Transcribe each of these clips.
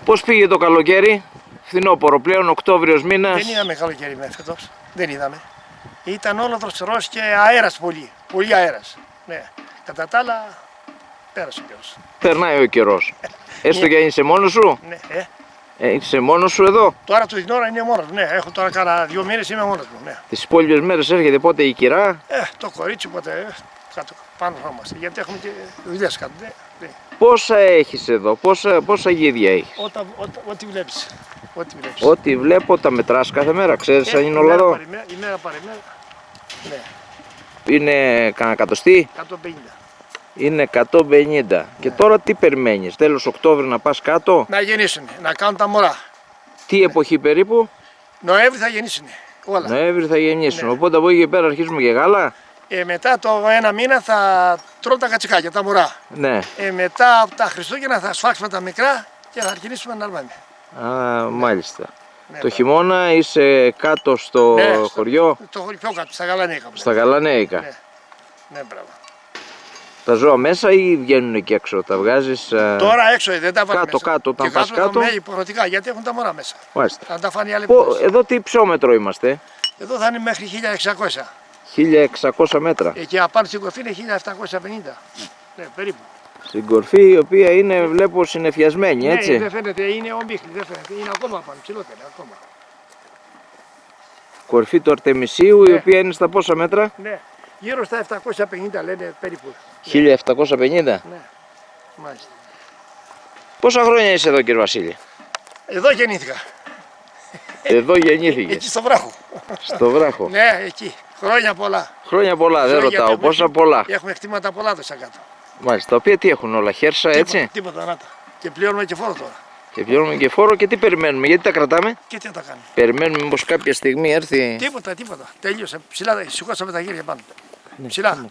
Πώς πήγε το καλοκαίρι, φθινόπωρο πλέον, Οκτώβριος μήνας? Δεν είδαμε καλοκαίρι φέτος, δεν είδαμε. Ήταν όλο δροσερός και αέρας πολύ αέρας. Ναι. Κατά τα άλλα, πέρασε ο καιρός. Περνάει ο καιρός. Έστω και αν είσαι μόνος σου. Ναι, Είσαι μόνος σου εδώ. Τώρα την ώρα είναι μόνος μου, ναι. Έχω τώρα κάνα 2 μήνες είμαι μόνος μου, ναι. Τις υπόλοιπες μέρες έρχεται πότε η κυρά? Το κορίτσι πότε κάτω πάνω θα είμαστε, γιατί έχουμε και δουλειές κάτω, ναι. Πόσα έχεις εδώ, πόσα γίδια έχεις? Ό,τι βλέπεις. Ό,τι βλέπω τα μετράς κάθε μέρα, ξέρεις αν είναι όλα εδώ? Ημέρα παρημέρα, ναι. Είναι κανένα εκατοστή? 150. Είναι 150. Και τώρα τι περιμένεις, τέλος Οκτώβρη να πας κάτω? Να γεννήσουν, να κάνουν τα μωρά. Τι εποχή περίπου? Νοέμβρη θα γεννήσουν όλα. Νοέμβρη θα γεννήσουν, Ναι. οπότε από εκεί και πέρα αρχίζουμε και γάλα. Μετά το 1 μήνα θα τρώνε τα κατσικάκια, τα μωρά. Ναι. Μετά από τα Χριστούγεννα θα σφάξουμε τα μικρά και θα αρχίσουμε να αρμάμε. Μάλιστα. Ναι, Το χειμώνα είσαι κάτω στο χωριό? Το χωριό πιο κάτω, στα Γαλανέικα. Στα Γαλανέικα. Ναι, μπράβο. Τα ζώα μέσα ή βγαίνουν εκεί έξω, τα βγάζεις? Τώρα έξω δεν τα βάλουμε μέσα. Κάτω, όταν πας κάτω. Ναι, υποχρεωτικά, γιατί έχουν τα μωρά μέσα. Μάλιστα. Θα τα φάνει άλλη Εδώ τι υψόμετρο είμαστε? Εδώ θα είναι μέχρι 1600. 1600 μέτρα. Εκεί απάνω στην κορφή είναι 1750. Ναι, περίπου. Στην κορφή, η οποία είναι, βλέπω, συννεφιασμένη, έτσι. Ναι, δεν φαίνεται, είναι ομίχλη, δεν φαίνεται. Είναι ακόμα πάνω, ψηλότερα, ακόμα. Κορφή του Αρτεμισίου, η οποία είναι στα πόσα μέτρα? Ναι, γύρω στα 750 λένε περίπου. 1750. Ναι, μάλιστα. Πόσα χρόνια είσαι εδώ, κύριε Βασίλη? Εδώ γεννήθηκα. Εδώ γεννήθηκες? Εκεί στο βράχο. Στο βράχο. Ναι, εκεί. Χρόνια πολλά. Χρόνια πολλά, δεν ρωτάω. Πόσα πολλά? Έχουμε κτήματα πολλά εδώ σαν κάτω. Μάλιστα, τα οποία τι έχουν όλα, χέρσα, έτσι? Τίποτα, να τα. Και πληρώνουμε και φόρο τώρα. Και πληρώνουμε και φόρο και τι περιμένουμε, γιατί τα κρατάμε? Και τι τα κάνουμε? Περιμένουμε μήπως κάποια στιγμή έρθει? Τίποτα. Τέλειωσε. Ψηλά, σηκώσαμε τα χέρια πάνω. Ναι, ψηλά.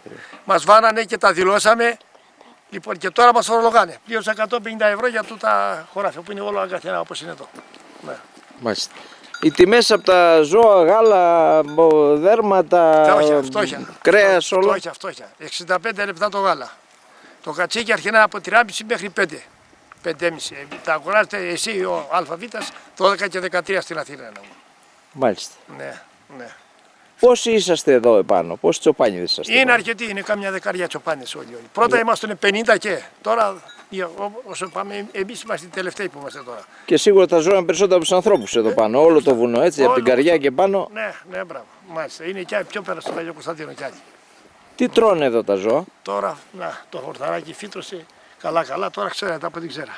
Μας βάνανε και τα δηλώσαμε. Λοιπόν, και τώρα μας φορολογάνε. Πλήρωσα 150 ευρώ για τούτα χωράφια που είναι όλο αγκαθιανά όπως είναι εδώ. Ναι. Μάλιστα. Οι τιμές από τα ζώα, γάλα, δέρματα, κρέας, όλα? Φτώχεια. 65 λεπτά το γάλα. Το κατσίκι αρχινά από 3,5 μέχρι 5. 5,5. Τα αγοράζετε εσύ ο ΑΒ 12 και 13 στην Αθήνα. Μάλιστα. Ναι. Πόσοι είσαστε εδώ επάνω, πόσοι τσοπάνιδες είσαστε? Είναι αρκετοί, είναι κάμια δεκαριά τσοπάνιδες όλοι. Πρώτα ήμασταν 50 και τώρα όσο πάμε, εμείς είμαστε οι τελευταίοι που είμαστε τώρα. Και σίγουρα τα ζώα είναι περισσότερα από τους ανθρώπους εδώ πάνω, όλο το βουνό, έτσι, από την Καριά και πάνω. Ναι, μπράβο. Μάλιστα, είναι και πιο πέρα στο Παλιό Κωνσταντίνο κι άλλοι. Τι τρώνε εδώ τα ζώα? Τώρα, το χορταράκι φύτρωσε καλά, τώρα ξέρετε από την ξέρα.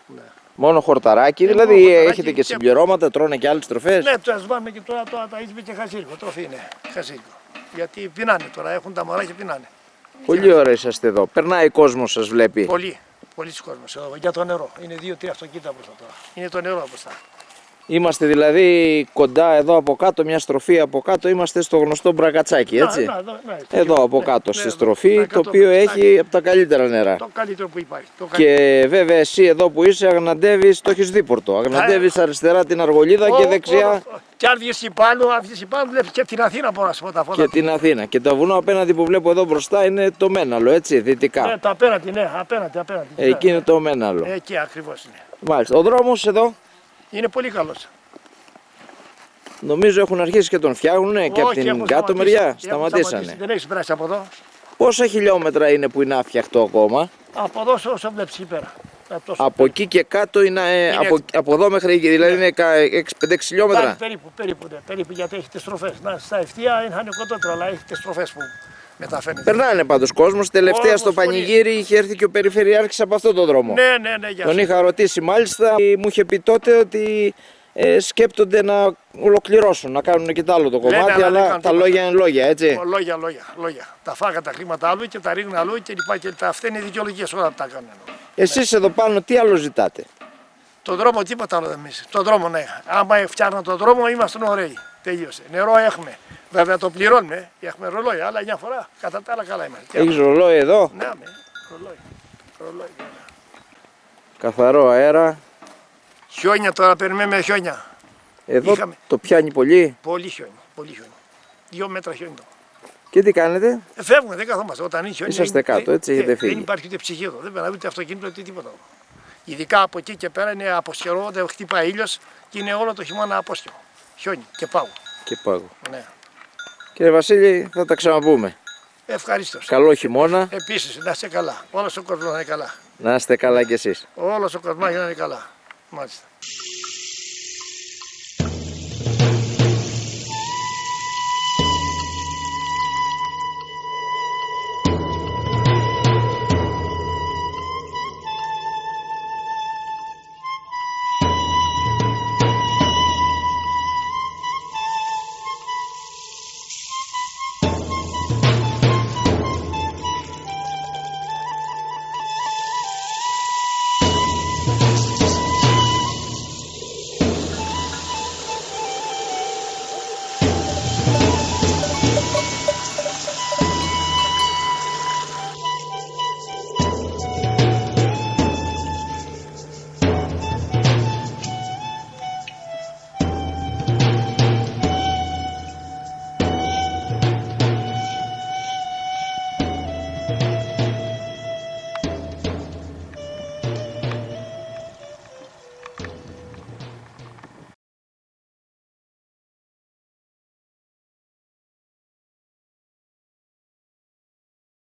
Ναι. Μόνο χορταράκι, δηλαδή έχετε και συμπληρώματα, τρώνε και άλλες τροφές? Ναι, το ασβάμε και τώρα τα είσαι και χασίρικο, τροφή είναι χασίρικο. Γιατί πεινάνε τώρα, έχουν τα μωρά και πεινάνε. Πολύ ωραία είσαστε εδώ, περνάει κόσμος, σας βλέπει? Πολύ κόσμος εδώ, για το νερό. Είναι 2-3 αυτοκίνητα μπροστά τώρα. Είναι το νερό μπροστά. Είμαστε δηλαδή κοντά εδώ από κάτω, μια στροφή από κάτω, είμαστε στο γνωστό Μπρακατσάκι, έτσι? Εδώ από κάτω στη στροφή, το οποίο έχει από τα καλύτερα νερά. Το καλύτερο που υπάρχει. Και βέβαια εσύ εδώ που είσαι αγναντεύεις, το έχεις δίπορτο. Αγναντεύεις αριστερά την Αργολίδα και δεξιά. Και αν βγεις πάνω, βλέπεις και την Αθήνα, μπορώ να σου πω τα φώτα. Και την Αθήνα. Και το βουνό απέναντι που βλέπω εδώ μπροστά είναι το Μέναλο, έτσι, δυτικά. Ναι, το απέναντι, απέναντι. Εκεί είναι το Μέναλο. Εκεί ακριβώς είναι. Μάλιστα. Ο δρόμος εδώ? Είναι πολύ καλός. Νομίζω έχουν αρχίσει και τον φτιάχνουν και από την κάτω μεριά. Σταματήσανε. Δεν έχεις περάσει από εδώ. Πόσα χιλιόμετρα είναι που είναι άφιαχτο ακόμα? Από εδώ όσο βλέπεις εκεί πέρα. Από εκεί και κάτω είναι, από εδώ μέχρι εκεί, δηλαδή είναι 5-6 χιλιόμετρα. Περίπου, γιατί έχει τις στροφές. Στα ευθεία είναι κοντότερο, αλλά έχει τις στροφές που μεταφέρνει. Περνάνε πάντως κόσμος. Τελευταία στο Πανηγύρι είχε έρθει και ο Περιφερειάρχης από αυτόν τον δρόμο. Ναι, Τον είχα ρωτήσει μάλιστα, μου είχε πει τότε ότι σκέπτονται να ολοκληρώσουν, να κάνουν και το άλλο το κομμάτι, αλλά τα λόγια είναι λόγια, έτσι. Λόγια. Τα φάγα τα χρήματα αλλού και τα ρίχνουν αλλού και λοιπά και αυτά είναι δικαιολογίες όλα που τα κάνουν. Εσείς εδώ πάνω τι άλλο ζητάτε? Το δρόμο τίποτα άλλο δεν εμείς. Το δρόμο ναι. Άμα φτιάχναν τον δρόμο είμαστε ωραίοι. Τελείωσε. Νερό έχουμε. Βέβαια το πληρώνουμε. Έχουμε ρολόι. Αλλά μια φορά κατά τα άλλα καλά είμαστε. Έχεις ρολόι εδώ? Ναι, ρολόι. Καθαρό αέρα. Χιόνια τώρα περιμένουμε χιόνια. Εδώ το πιάνει πολύ. Πολύ χιόνια. 2 μέτρα χιόνια. Και τι κάνετε? Φεύγουμε, δεν καθόμαστε. Όταν είναι χιόνια. Είσαστε κάτω, έτσι έχετε φύγει. Δεν υπάρχει ούτε ψυχή εδώ. Δεν περνάει ούτε αυτοκίνητο ούτε τίποτα. Ειδικά από εκεί και πέρα είναι αποσχερό, δεν χτυπάει ήλιος και είναι όλο το χειμώνα απόσχερο. Χιόνι και πάγο. Ναι. Κύριε Βασίλη, θα τα ξαναπούμε. Ευχαριστώ. Καλό χειμώνα. Επίσης, να είστε καλά. Όλος ο κόσμος να είναι καλά. Να είστε καλά κι εσείς. Όλος ο κόσμος να είναι καλά. Μάλιστα.